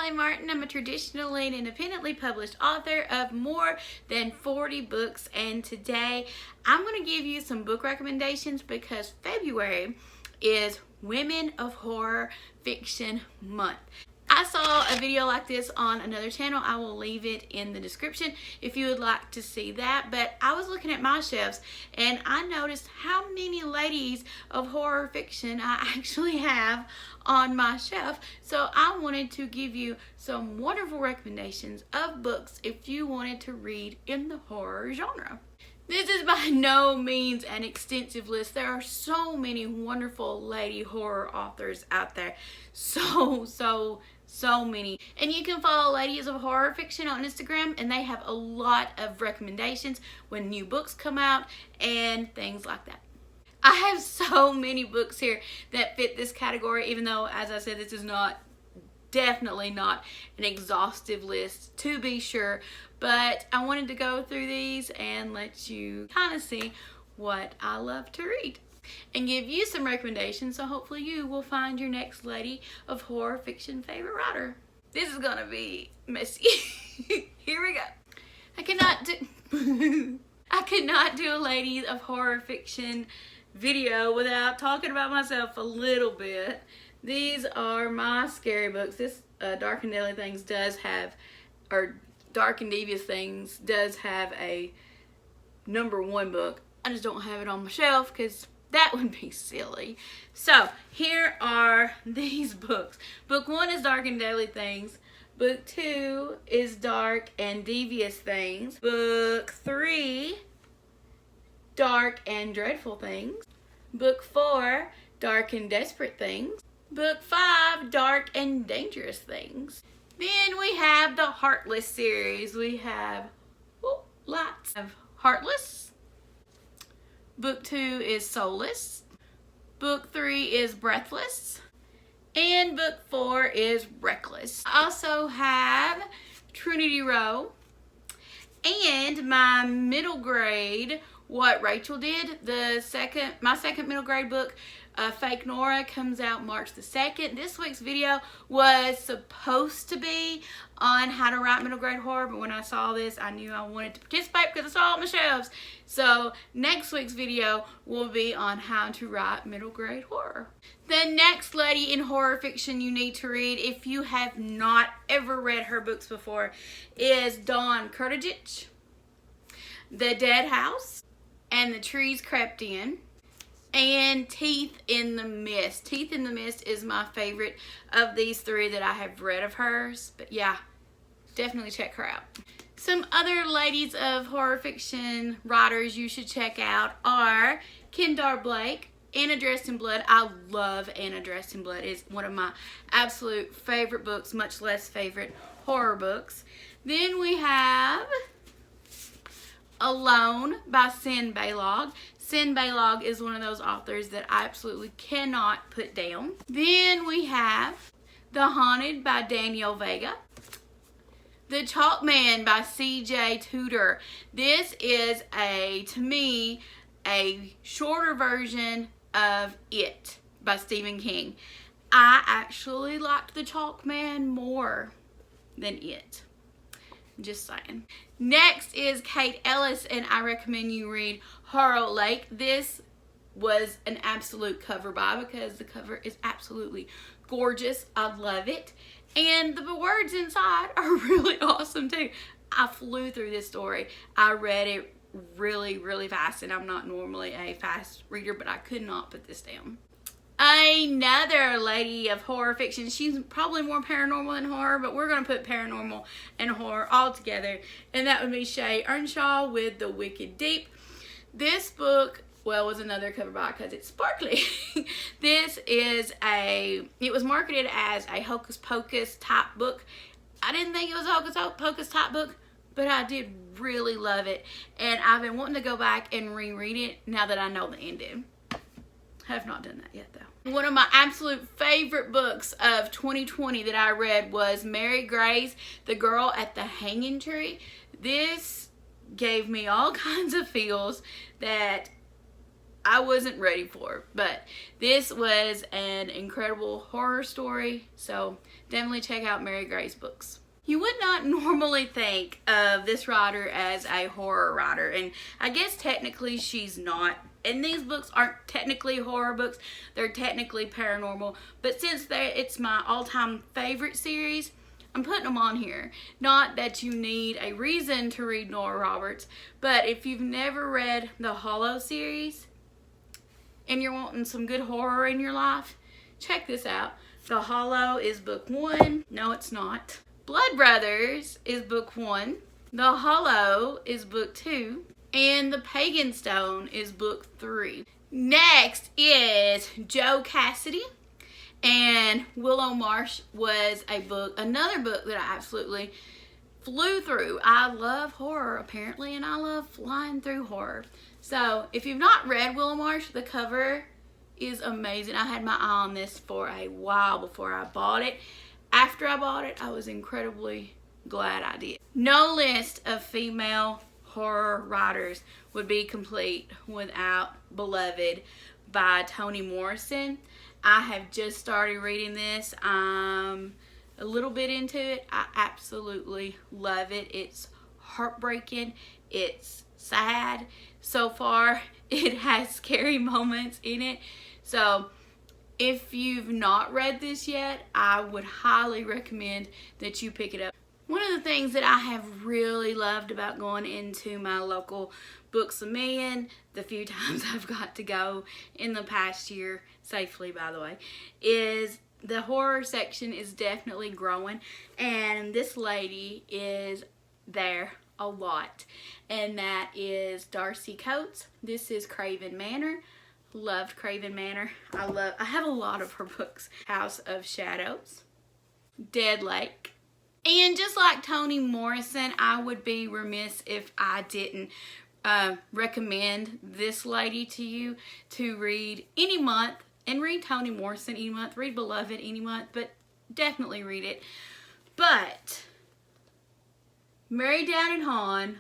Allie Martin. I'm a traditionally and independently published author of more than 40 books, and today I'm going to give you some book recommendations because February is Women of Horror Fiction Month. I saw a video like this on another channel. I will leave it in the description if you would like to see that. But I was looking at my shelves and I noticed how many ladies of horror fiction I actually have on my shelf. So I wanted to give you some wonderful recommendations of books if you wanted to read in the horror genre. This is by no means an extensive list. There are so many wonderful lady horror authors out there. So many. And you can follow Ladies of Horror Fiction on Instagram, and they have a lot of recommendations when new books come out and things like that. I have so many books here that fit this category, even though, as I said, this is definitely not an exhaustive list, to be sure. But I wanted to go through these and let you kind of see what I love to read and give you some recommendations, so hopefully you will find your next lady of horror fiction favorite writer. This is gonna be messy. Here we go. I could not do a ladies of horror fiction video without talking about myself a little bit. These are my scary books. This Dark and Deadly Things does have, or Dark and Devious Things does have a #1 book. I just don't have it on my shelf because that would be silly. So here are these books. Book 1 is Dark and Deadly Things. Book 2 is Dark and Devious Things. Book 3, Dark and Dreadful Things. Book 4, Dark and Desperate Things. Book 5, Dark and Dangerous Things. Then we have the Heartless series. We have lots of Heartless. Book 2 is Soulless. Book 3 is Breathless. And book 4 is Reckless. I also have Trinity Row. And my middle grade, What Rachel Did. My second middle grade book, Fake Nora, comes out March the 2nd. This week's video was supposed to be on how to write middle grade horror, but when I saw this, I knew I wanted to participate because I saw it on my shelves. So next week's video will be on how to write middle grade horror. The next lady in horror fiction you need to read, if you have not ever read her books before, is Dawn Kurtajich, The Dead House, and The Trees Crept In, and Teeth in the Mist. Teeth in the Mist is my favorite of these 3 that I have read of hers. But yeah, definitely check her out. Some other ladies of horror fiction writers you should check out are Kendare Blake, Anna Dressed in Blood. I love Anna Dressed in Blood. It's one of my absolute favorite books, much less favorite horror books. Then we have Alone by Sin Baylog. Sin Baylog is one of those authors that I absolutely cannot put down. Then we have The Haunted by Danielle Vega. The Chalk Man by C.J. Tudor. This is, to me, a shorter version of It by Stephen King. I actually liked The Chalk Man more than It. Just saying. Next is Kate Ellis, and I recommend you read Horror Lake. This was an absolute cover buy because the cover is absolutely gorgeous. I love it. And the words inside are really awesome too. I flew through this story. I read it really fast, and I'm not normally a fast reader, but I could not put this down. Another lady of horror fiction. She's probably more paranormal than horror, but we're going to put paranormal and horror all together. And that would be Shay Earnshaw with The Wicked Deep. This book, well, was another cover buy because it's sparkly. It was marketed as a Hocus Pocus type book. I didn't think it was a Hocus Pocus type book, but I did really love it. And I've been wanting to go back and reread it now that I know the ending. Have not done that yet though. One of my absolute favorite books of 2020 that I read was Mary Gray's The Girl at the Hanging Tree. This gave me all kinds of feels that I wasn't ready for, but this was an incredible horror story, so definitely check out Mary Gray's books. You would not normally think of this writer as a horror writer, and I guess technically she's not. And these books aren't technically horror books, they're technically paranormal, but since it's my all-time favorite series, I'm putting them on here. Not that you need a reason to read Nora Roberts, but if you've never read the Hollow series and you're wanting some good horror in your life, check this out. The Hollow is book 1. No, it's not. Blood Brothers is book 1. The Hollow is book 2. And The Pagan Stone is book 3. Next is Joe Cassidy. And Willow Marsh was another book that I absolutely flew through. I love horror apparently, and I love flying through horror. So if you've not read Willow Marsh, the cover is amazing. I had my eye on this for a while before I bought it. After I bought it, I was incredibly glad I did. No list of female horror writers would be complete without Beloved by Toni Morrison. I have just started reading this. I'm a little bit into it. I absolutely love it. It's heartbreaking. It's sad. So far, it has scary moments in it. So if you've not read this yet, I would highly recommend that you pick it up. One of the things that I have really loved about going into my local Books A Million, the few times I've got to go in the past year, safely by the way, is the horror section is definitely growing, and this lady is there a lot, and that is Darcy Coates. This is Craven Manor. Loved Craven Manor. I have a lot of her books. House of Shadows, Dead Lake. And just like Toni Morrison, I would be remiss if I didn't recommend this lady to you to read any month. And read Toni Morrison any month. Read Beloved any month. But definitely read it. But Mary Down and Hahn,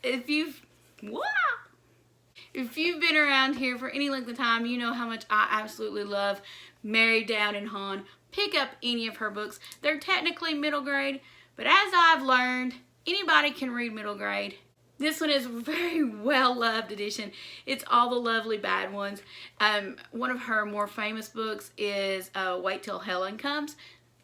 if you've been around here for any length of time, you know how much I absolutely love Mary Down and Hahn. Pick up any of her books. They're technically middle grade, but as I've learned, anybody can read middle grade. This one is a very well-loved edition. It's All the Lovely Bad Ones. One of her more famous books is Wait Till Helen Comes.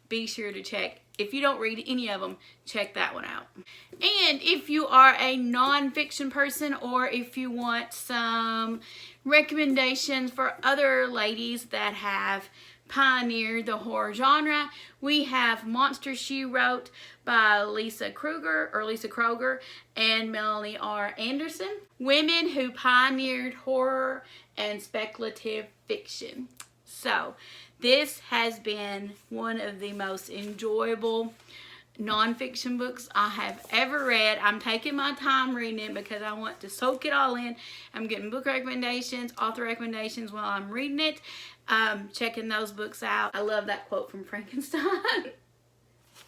Be sure to check. If you don't read any of them, check that one out. And if you are a non-fiction person, or if you want some recommendations for other ladies that have pioneered the horror genre, we have Monster She Wrote by Lisa Kroger and Melanie R. Anderson. Women who pioneered horror and speculative fiction. So this has been one of the most enjoyable nonfiction books I have ever read. I'm taking my time reading it because I want to soak it all in. I'm getting book recommendations, author recommendations while I'm reading it. Checking those books out. I love that quote from Frankenstein.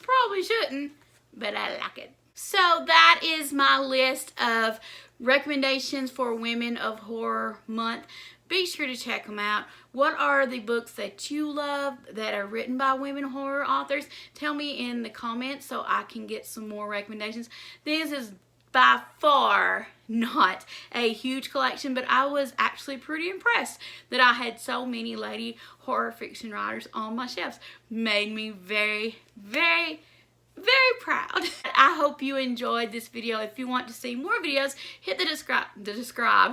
Probably shouldn't, but I like it. So that is my list of recommendations for Women of Horror Month. Be sure to check them out. What are the books that you love that are written by women horror authors? Tell me in the comments so I can get some more recommendations. This is by far not a huge collection, but I was actually pretty impressed that I had so many lady horror fiction writers on my shelves. Made me very, very, very proud. I hope you enjoyed this video. If you want to see more videos, hit the subscribe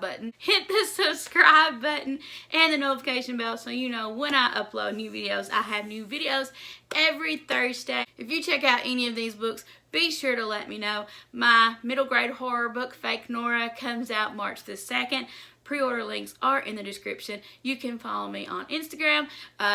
button, hit the subscribe button, and the notification bell so you know when I upload new videos. I have new videos every Thursday. If you check out any of these books, be sure to let me know. My middle grade horror book, Fake Nora, comes out March the 2nd. Pre-order links are in the description. You can follow me on Instagram,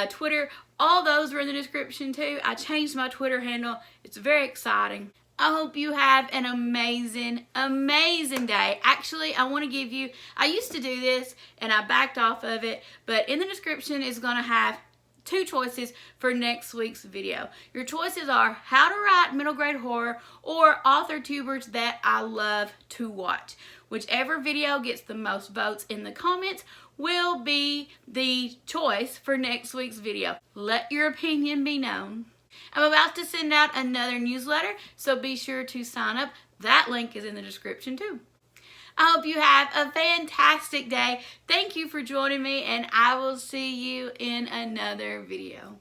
Twitter. All those are in the description too. I changed my Twitter handle. It's very exciting. I hope you have an amazing, amazing day. Actually, I want to give you, I used to do this and I backed off of it, but in the description is going to have 2 choices for next week's video. Your choices are how to write middle grade horror or Authortubers that I love to watch. Whichever video gets the most votes in the comments will be the choice for next week's video. Let your opinion be known. I'm about to send out another newsletter, so be sure to sign up. That link is in the description too. I hope you have a fantastic day. Thank you for joining me, and I will see you in another video.